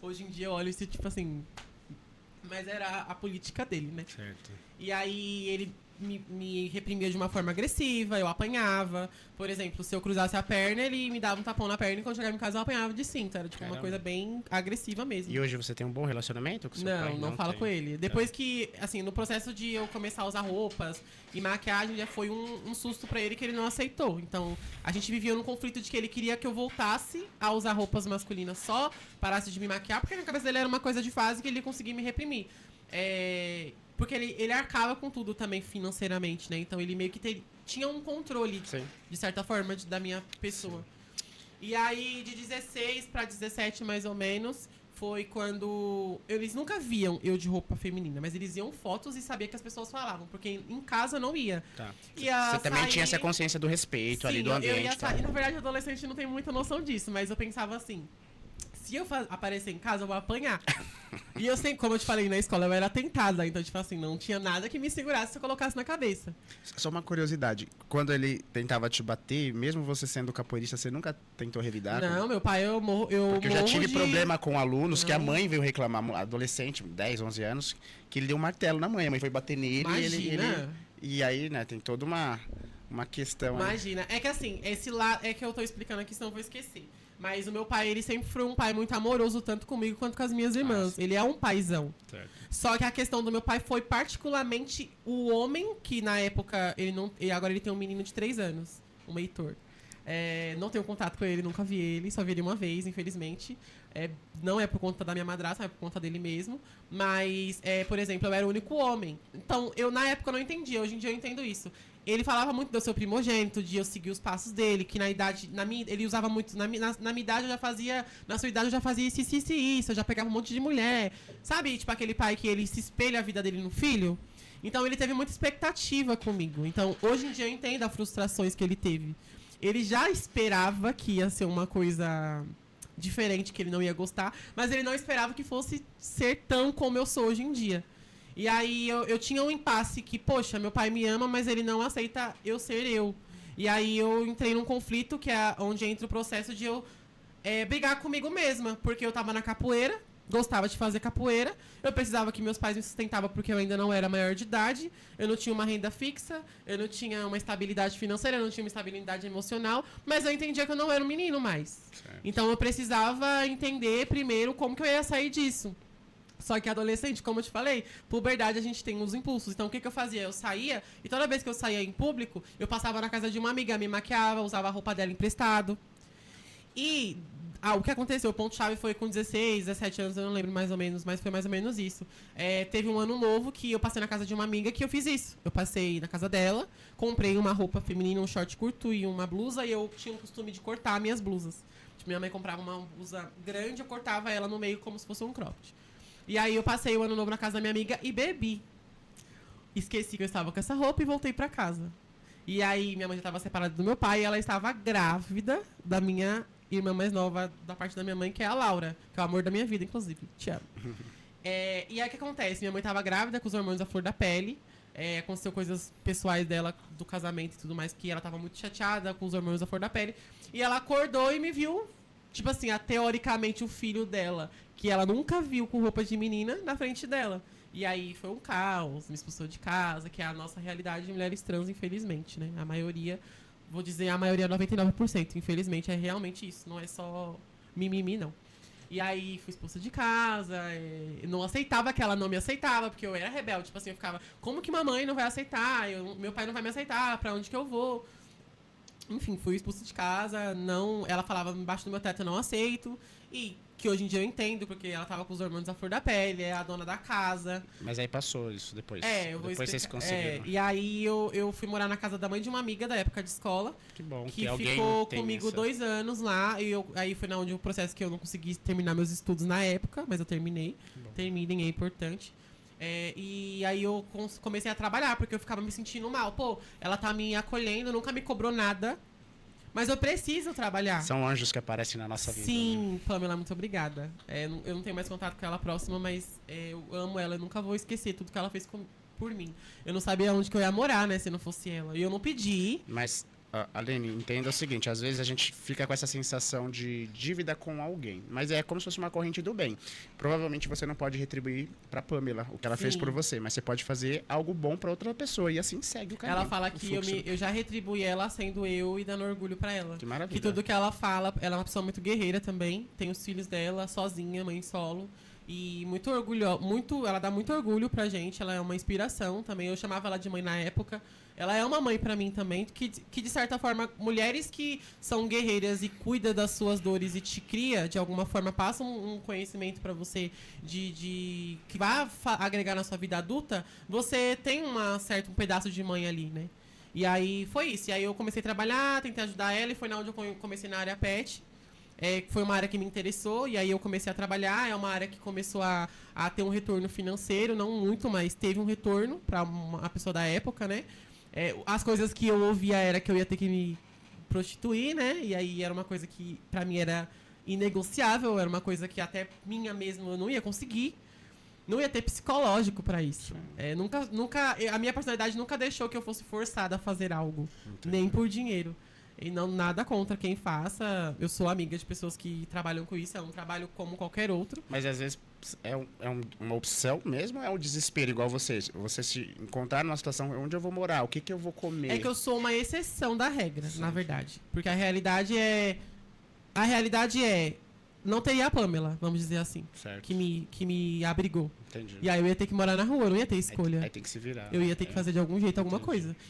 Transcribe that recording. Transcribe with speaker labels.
Speaker 1: Hoje em dia eu olho isso, tipo assim... Mas era a política dele, né?
Speaker 2: Certo.
Speaker 1: E aí ele me reprimia de uma forma agressiva, eu apanhava. Por exemplo, se eu cruzasse a perna, ele me dava um tapão na perna e quando chegava em casa eu apanhava de cinto. Era tipo uma coisa bem agressiva mesmo.
Speaker 2: E hoje você tem um bom relacionamento com seu pai?
Speaker 1: Não falo
Speaker 2: tem.
Speaker 1: com ele. Depois que, assim, no processo de eu começar a usar roupas e maquiagem, já foi um susto pra ele que ele não aceitou. Então, a gente vivia num conflito de que ele queria que eu voltasse a usar roupas masculinas só, parasse de me maquiar, porque na cabeça dele era uma coisa de fase que ele ia conseguir me reprimir. Porque ele arcava com tudo também financeiramente, né? Então ele meio que tinha um controle,
Speaker 2: Sim.
Speaker 1: de certa forma, da minha pessoa. Sim. E aí, de 16 pra 17, mais ou menos, foi quando... Eles nunca viam eu de roupa feminina, mas eles iam fotos e sabia que as pessoas falavam, porque em casa não ia.
Speaker 2: Tá.
Speaker 1: Ia
Speaker 2: você também
Speaker 1: sair...
Speaker 2: tinha essa consciência do respeito.
Speaker 1: Sim,
Speaker 2: ali do ambiente.
Speaker 1: Eu ia sair. Na verdade, adolescente não tem muita noção disso, mas eu pensava assim... Se eu aparecer em casa, eu vou apanhar. E eu sempre, como eu te falei, na escola eu era tentada. Então, tipo assim, não tinha nada que me segurasse se eu colocasse na cabeça.
Speaker 3: Só uma curiosidade. Quando ele tentava te bater, mesmo você sendo capoeirista, você nunca tentou revidar?
Speaker 1: Não, meu pai, eu
Speaker 3: Porque eu já tive problema com alunos que a
Speaker 1: Não.
Speaker 3: mãe veio reclamar, adolescente, 10, 11 anos, que ele deu um martelo na mãe. A mãe foi bater nele
Speaker 1: Imagina.
Speaker 3: e aí, né, tem toda uma questão.
Speaker 1: Imagina. É que assim, esse lá é que eu tô explicando aqui, senão eu vou esquecer. Mas o meu pai, ele sempre foi um pai muito amoroso, tanto comigo quanto com as minhas irmãs. Ele é um paizão.
Speaker 2: Certo.
Speaker 1: Só que a questão do meu pai foi particularmente o homem, que na época, ele não. E agora ele tem um menino de 3 anos, o Heitor. Não tenho contato com ele, nunca vi ele, só vi ele uma vez, infelizmente. Não é por conta da minha madrasta, é por conta dele mesmo. Mas, por exemplo, eu era o único homem. Então, eu na época não entendia, hoje em dia eu entendo isso. Ele falava muito do seu primogênito, de eu seguir os passos dele, que na idade, ele usava muito, na minha idade eu já fazia, na sua idade eu já fazia isso, eu já pegava um monte de mulher. Sabe, tipo aquele pai que ele se espelha a vida dele no filho? Então ele teve muita expectativa comigo. Então, hoje em dia eu entendo as frustrações que ele teve. Ele já esperava que ia ser uma coisa diferente, que ele não ia gostar, mas ele não esperava que fosse ser tão como eu sou hoje em dia. E aí eu tinha um impasse que, poxa, meu pai me ama, mas ele não aceita eu ser eu. E aí eu entrei num conflito que é onde entra o processo de eu brigar comigo mesma, porque eu tava na capoeira, gostava de fazer capoeira, eu precisava que meus pais me sustentavam porque eu ainda não era maior de idade, eu não tinha uma renda fixa, eu não tinha uma estabilidade financeira, eu não tinha uma estabilidade emocional, mas eu entendia que eu não era um menino mais.
Speaker 2: Certo.
Speaker 1: Então eu precisava entender primeiro como que eu ia sair disso. Só que adolescente, como eu te falei, puberdade a gente tem os impulsos. Então o que eu fazia? Eu saía, e toda vez que eu saía em público, eu passava na casa de uma amiga, me maquiava, usava a roupa dela emprestado. E o que aconteceu, o ponto-chave foi com 16, 17 anos, eu não lembro mais ou menos, mas foi mais ou menos isso. Teve um ano novo que eu passei na casa de uma amiga que eu fiz isso. Eu passei na casa dela, comprei uma roupa feminina, um short curto e uma blusa, e eu tinha o costume de cortar minhas blusas. Tipo, minha mãe comprava uma blusa grande, eu cortava ela no meio como se fosse um cropped. E aí eu passei o ano novo na casa da minha amiga e bebi. Esqueci que eu estava com essa roupa e voltei pra casa. E aí minha mãe já estava separada do meu pai e ela estava grávida da minha irmã mais nova, da parte da minha mãe, que é a Laura, que é o amor da minha vida, inclusive. Te amo. E aí o que acontece? Minha mãe estava grávida, com os hormônios à flor da pele. Aconteceu coisas pessoais dela, do casamento e tudo mais, que ela estava muito chateada com os hormônios à flor da pele. E ela acordou e me viu, tipo assim, teoricamente o filho dela, que ela nunca viu com roupa de menina, na frente dela. E aí foi um caos, me expulsou de casa, que é a nossa realidade de mulheres trans, infelizmente, né? A maioria, vou dizer a maioria, 99%, infelizmente, é realmente isso. Não é só mimimi, não. E aí fui expulsa de casa, não aceitava que ela não me aceitava, porque eu era rebelde. Tipo assim, eu ficava, como que mamãe não vai aceitar? Meu pai não vai me aceitar, pra onde que eu vou? Enfim, fui expulsa de casa, não, ela falava embaixo do meu teto, eu não aceito. E que hoje em dia eu entendo, porque ela tava com os hormônios à flor da pele, é a dona da casa.
Speaker 2: Mas aí passou isso depois.
Speaker 1: Eu vou
Speaker 2: depois vocês conseguiram.
Speaker 1: E aí eu fui morar na casa da mãe de uma amiga da época de escola.
Speaker 2: Que bom
Speaker 1: que
Speaker 2: alguém
Speaker 1: ficou
Speaker 2: tem
Speaker 1: comigo
Speaker 2: essa...
Speaker 1: 2 anos lá. E aí foi onde o processo que eu não consegui terminar meus estudos na época, mas eu terminei. Terminem, é importante. E aí eu comecei a trabalhar, porque eu ficava me sentindo mal. Pô, ela tá me acolhendo, nunca me cobrou nada. Mas eu preciso trabalhar.
Speaker 2: São anjos que aparecem na nossa vida.
Speaker 1: Sim, né? Pamela, muito obrigada. Eu não tenho mais contato com ela próxima, mas eu amo ela. Eu nunca vou esquecer tudo que ela fez por mim. Eu não sabia onde que eu ia morar, né, se não fosse ela. E eu não pedi.
Speaker 2: Mas
Speaker 3: Aline, entenda o seguinte, às vezes a gente fica com essa sensação de dívida com alguém, mas é como se fosse uma corrente do bem. Provavelmente você não pode retribuir pra Pamela o que ela fez
Speaker 1: Sim.
Speaker 3: por você, mas você pode fazer algo bom pra outra pessoa e assim segue o caminho.
Speaker 1: Ela fala
Speaker 3: o
Speaker 1: que
Speaker 3: fluxo.
Speaker 1: eu já retribuí ela sendo eu e dando orgulho pra ela.
Speaker 3: Que maravilha.
Speaker 1: Que tudo que ela fala, ela é uma pessoa muito guerreira também, tem os filhos dela, sozinha, mãe solo. E muito orgulho, ela dá muito orgulho pra gente, ela é uma inspiração também. Eu chamava ela de mãe na época. Ela é uma mãe pra mim também, que de certa forma, mulheres que são guerreiras e cuidam das suas dores e te cria, de alguma forma, passam um conhecimento pra você que vai agregar na sua vida adulta, você tem um pedaço de mãe ali, né? E aí foi isso. E aí eu comecei a trabalhar, tentei ajudar ela, e foi na onde eu comecei na área pet. Foi uma área que me interessou, e aí eu comecei a trabalhar. É uma área que começou a ter um retorno financeiro, não muito, mas teve um retorno para a pessoa da época, né? As coisas que eu ouvia era que eu ia ter que me prostituir, né? E aí era uma coisa que pra mim era inegociável, era uma coisa que até minha mesmo eu não ia conseguir. Não ia ter psicológico pra isso. A minha personalidade nunca deixou que eu fosse forçada a fazer algo, nem por dinheiro. E não nada contra quem faça. Eu sou amiga de pessoas que trabalham com isso. É um trabalho como qualquer outro.
Speaker 3: Mas às vezes uma opção mesmo, é um desespero, igual você. Você se encontrar numa situação onde eu vou morar, o que eu vou comer.
Speaker 1: É que eu sou uma exceção da regra, na verdade. Porque a realidade é... Não teria a Pamela, vamos dizer assim.
Speaker 3: Certo.
Speaker 1: Que me abrigou.
Speaker 3: Entendi.
Speaker 1: E aí eu ia ter que morar na rua, eu não ia ter escolha.
Speaker 3: Aí tem que se virar.
Speaker 1: Eu ia ter que fazer de algum jeito alguma
Speaker 3: Entendi.
Speaker 1: coisa.